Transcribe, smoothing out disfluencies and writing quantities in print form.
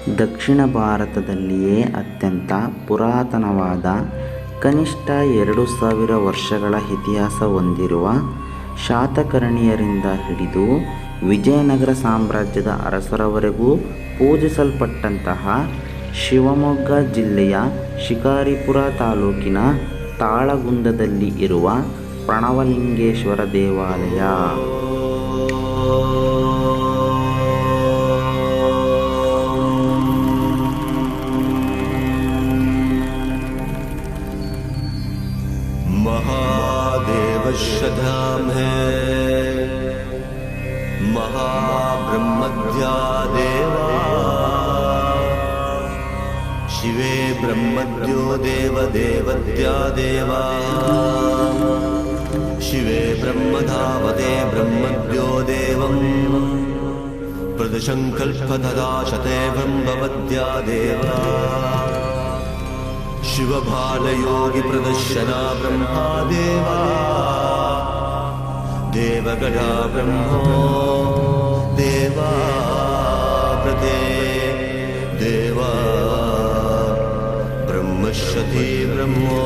ದಕ್ಷಿಣ ಭಾರತದಲ್ಲಿಯೇ ಅತ್ಯಂತ ಪುರಾತನವಾದ, ಕನಿಷ್ಠ 2000 ವರ್ಷಗಳ ಇತಿಹಾಸ ಹೊಂದಿರುವ ಶಾತಕರ್ಣಿಯರಿಂದ ಹಿಡಿದು ವಿಜಯನಗರ ಸಾಮ್ರಾಜ್ಯದ ಅರಸರವರೆಗೂ ಪೂಜಿಸಲ್ಪಟ್ಟಂತಹ ಶಿವಮೊಗ್ಗ ಜಿಲ್ಲೆಯ ಶಿಕಾರಿಪುರ ತಾಲೂಕಿನ ತಾಳಗುಂದದಲ್ಲಿ ಇರುವ ಪ್ರಣವಲಿಂಗೇಶ್ವರ ದೇವಾಲಯ. महादेवस्य धाम है, महाब्रह्मद्या देवा, शिवे ब्रह्मद्यो देव देवद्या देवा, शिवे ब्रह्मधावते ब्रह्मद्यो देवं, प्रदशङ्कल्पतदाशते ब्रह्मवद्या देवा, शिवबालयोगी प्रदर्शना ब्रह्मादेवा, देवगणा ब्रह्मो देवा प्रते देवा, ब्रह्मश्यति ब्रह्मो.